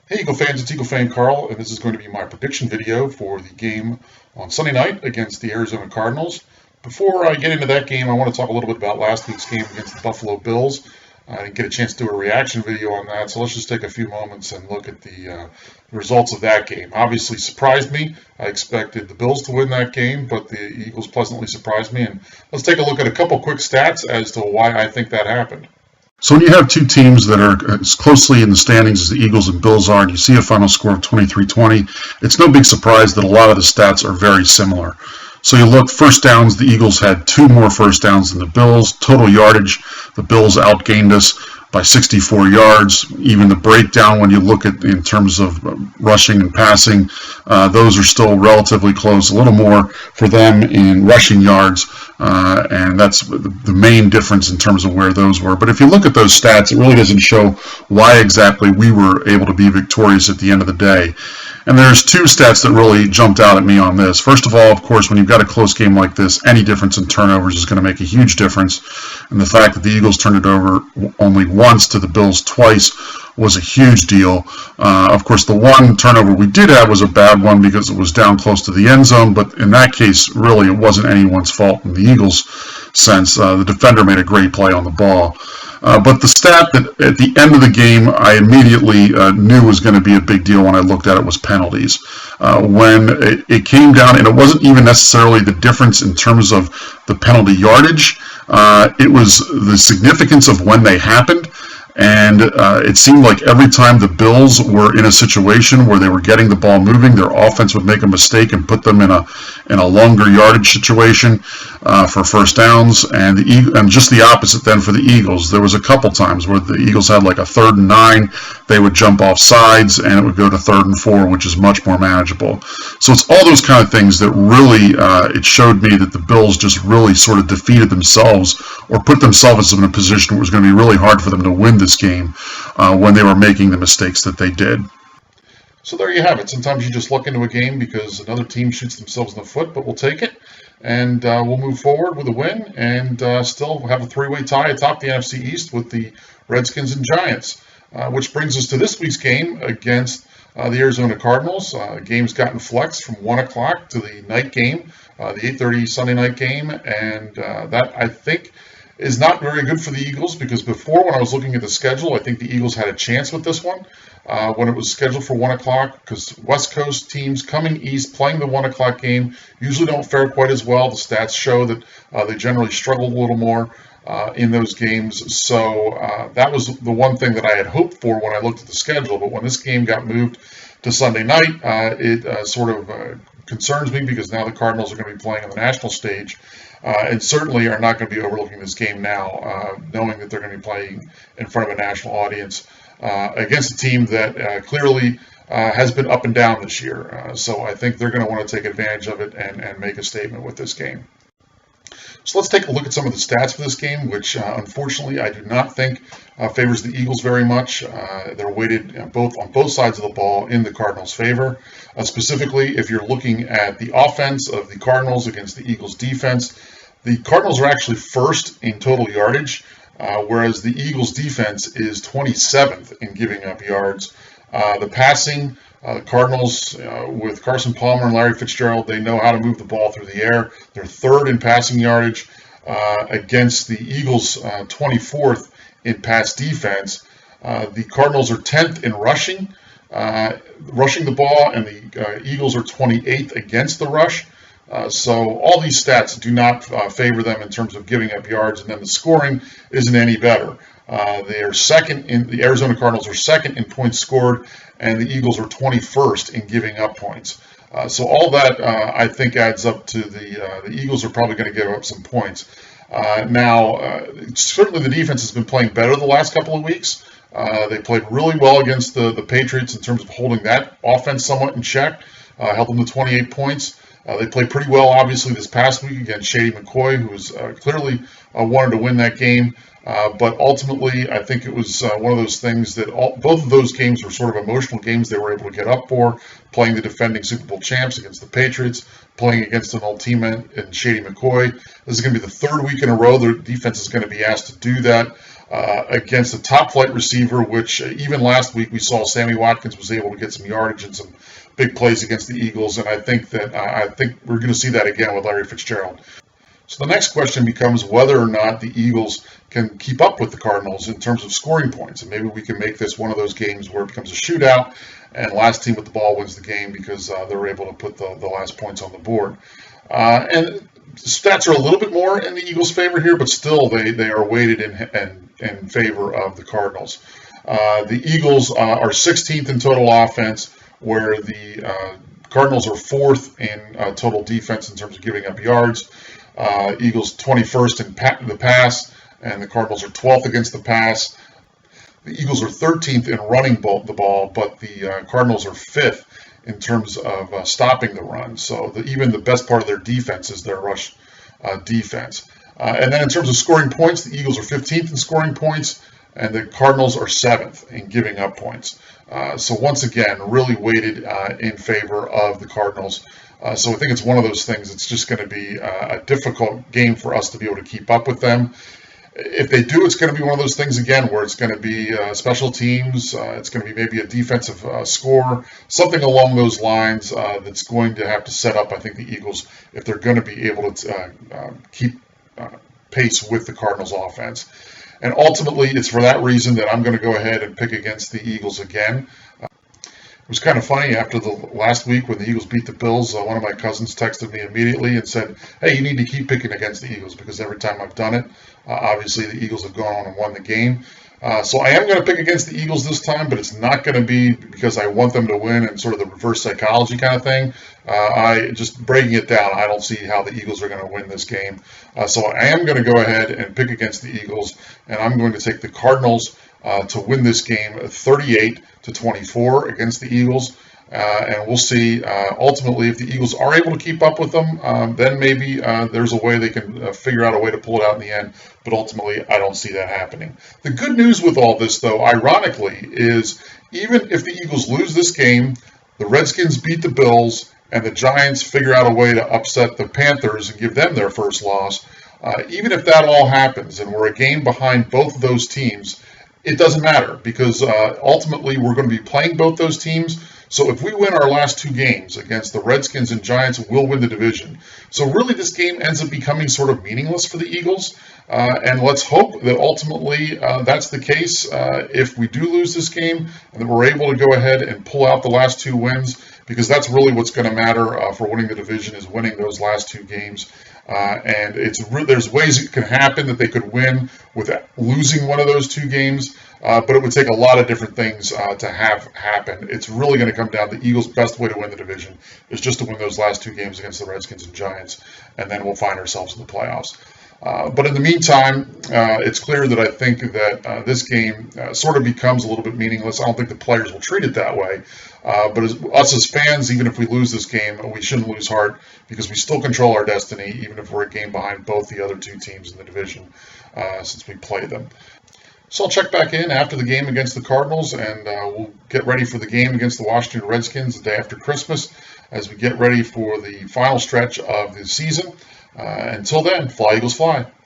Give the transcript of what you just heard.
Hey Eagle fans, it's EaglefanKarl, and this is going to be my prediction video for the game on Sunday night against the Arizona Cardinals. Before I get into that game, I want to talk a little bit about last week's game against the Buffalo Bills. I didn't get a chance to do a reaction video on that, so let's just take a few moments and look at the results of that game. Obviously surprised me. I expected the Bills to win that game, but the Eagles pleasantly surprised me. And let's take a look at a couple quick stats as to why I think that happened. So when you have two teams that are as closely in the standings as the Eagles and Bills are, and you see a final score of 23-20, it's no big surprise that a lot of the stats are very similar. So you look, first downs, the Eagles had 2 more first downs than the Bills. Total yardage, the Bills outgained us by 64 yards. Even the breakdown, when you look at in terms of rushing and passing, those are still relatively close. A little more for them in rushing yards, and that's the main difference in terms of where those were. But if you look at those stats, it really doesn't show why exactly we were able to be victorious at the end of the day. And there's 2 stats that really jumped out at me on this. First of all, of course, when you've got a close game like this, any difference in turnovers is going to make a huge difference. And the fact that the Eagles turned it over only once to the Bills twice was a huge deal. Of course, the one turnover we did have was a bad one because it was down close to the end zone. But in that case, really, it wasn't anyone's fault in the Eagles' sense. The defender made a great play on the ball. But the stat that at the end of the game I immediately knew was going to be a big deal when I looked at it was penalties. When it came down, and it wasn't even necessarily the difference in terms of the penalty yardage, it was the significance of when they happened. And it seemed like every time the Bills were in a situation where they were getting the ball moving, their offense would make a mistake and put them in a longer yardage situation for first downs. And just the opposite then for the Eagles. There was a couple times where the Eagles had like a 3rd and 9, they would jump off sides and it would go to 3rd and 4, which is much more manageable. So it's all those kind of things that really it showed me that the Bills just really sort of defeated themselves or put themselves in a position where it was going to be really hard for them to win this game when they were making the mistakes that they did. So there you have it. Sometimes you just luck into a game because another team shoots themselves in the foot, but we'll take it. And we'll move forward with a win and still have a 3-way tie atop the NFC East with the Redskins and Giants. Which brings us to this week's game against the Arizona Cardinals. Game's gotten flexed from 1 o'clock to the night game, the 8:30 Sunday night game. And that, I think, is not very good for the Eagles because before, when I was looking at the schedule, I think the Eagles had a chance with this one when it was scheduled for 1 o'clock because West Coast teams coming east playing the 1 o'clock game usually don't fare quite as well. The stats show that they generally struggle a little more in those games. So that was the one thing that I had hoped for when I looked at the schedule. But when this game got moved to Sunday night, it sort of concerns me because now the Cardinals are going to be playing on the national stage. And certainly are not going to be overlooking this game now, knowing that they're going to be playing in front of a national audience against a team that clearly has been up and down this year. So I think they're going to want to take advantage of it and make a statement with this game. So let's take a look at some of the stats for this game, which unfortunately I do not think favors the Eagles very much. They're weighted on both sides of the ball in the Cardinals' favor. Specifically, if you're looking at the offense of the Cardinals against the Eagles' defense, the Cardinals are actually first in total yardage, whereas the Eagles' defense is 27th in giving up yards. The passing, the Cardinals, with Carson Palmer and Larry Fitzgerald, they know how to move the ball through the air. They're 3rd in passing yardage against the Eagles' 24th in pass defense. The Cardinals are 10th in rushing the ball, and the Eagles are 28th against the rush. So all these stats do not favor them in terms of giving up yards, and then the scoring isn't any better. They are the Arizona Cardinals are 2nd in points scored, and the Eagles are 21st in giving up points. So all that I think adds up to the Eagles are probably going to give up some points. Now, certainly the defense has been playing better the last couple of weeks. They played really well against the Patriots in terms of holding that offense somewhat in check, held them to 28 points. They played pretty well, obviously, this past week against Shady McCoy, who was clearly wanted to win that game. But ultimately, I think it was one of those things that both of those games were sort of emotional games they were able to get up for, playing the defending Super Bowl champs against the Patriots, playing against an old team in Shady McCoy. This is going to be the 3rd week in a row the defense is going to be asked to do that. against a top flight receiver, which even last week we saw Sammy Watkins was able to get some yardage and some big plays against the Eagles, and I think we're going to see that again with Larry Fitzgerald. So the next question becomes whether or not the Eagles can keep up with the Cardinals in terms of scoring points, and maybe we can make this one of those games where it becomes a shootout and last team with the ball wins the game because they're able to put the last points on the board. And stats are a little bit more in the Eagles' favor here, but still they are weighted in favor of the Cardinals. The Eagles are 16th in total offense, where the Cardinals are 4th in total defense in terms of giving up yards. Eagles 21st in the pass, and the Cardinals are 12th against the pass. The Eagles are 13th in running the ball, but the Cardinals are 5th in terms of stopping the run. So even the best part of their defense is their rush defense. And then in terms of scoring points, the Eagles are 15th in scoring points, and the Cardinals are 7th in giving up points. So once again, really weighted in favor of the Cardinals. So I think it's one of those things. It's just going to be a difficult game for us to be able to keep up with them. If they do, it's going to be one of those things again where it's going to be special teams. It's going to be maybe a defensive score, something along those lines that's going to have to set up, I think, the Eagles if they're going to be able to keep pace with the Cardinals offense. And ultimately, it's for that reason that I'm going to go ahead and pick against the Eagles again. It was kind of funny after the last week when the Eagles beat the Bills. One of my cousins texted me immediately and said, "Hey, you need to keep picking against the Eagles because every time I've done it, obviously the Eagles have gone on and won the game." So I am going to pick against the Eagles this time, but it's not going to be because I want them to win and sort of the reverse psychology kind of thing. I just breaking it down, I don't see how the Eagles are going to win this game. So I am going to go ahead and pick against the Eagles, and I'm going to take the Cardinals to win this game 38-24 against the Eagles. And we'll see ultimately if the Eagles are able to keep up with them, then maybe there's a way they can figure out a way to pull it out in the end. But ultimately, I don't see that happening. The good news with all this, though, ironically, is even if the Eagles lose this game, the Redskins beat the Bills, and the Giants figure out a way to upset the Panthers and give them their first loss, even if that all happens and we're a game behind both of those teams, it doesn't matter because ultimately we're going to be playing both those teams. So if we win our last two games against the Redskins and Giants, we'll win the division. So really this game ends up becoming sort of meaningless for the Eagles. And let's hope that ultimately that's the case if we do lose this game and that we're able to go ahead and pull out the last two wins, because that's really what's going to matter for winning the division is winning those last two games. And there's ways it can happen that they could win without losing one of those two games, but it would take a lot of different things to have happen. It's really going to come down to the Eagles' best way to win the division is just to win those last two games against the Redskins and Giants, and then we'll find ourselves in the playoffs. But in the meantime, it's clear that I think that this game sort of becomes a little bit meaningless. I don't think the players will treat it that way. But us as fans, even if we lose this game, we shouldn't lose heart because we still control our destiny, even if we're a game behind both the other two teams in the division since we play them. So I'll check back in after the game against the Cardinals, and we'll get ready for the game against the Washington Redskins the day after Christmas as we get ready for the final stretch of the season. Until then, fly Eagles fly.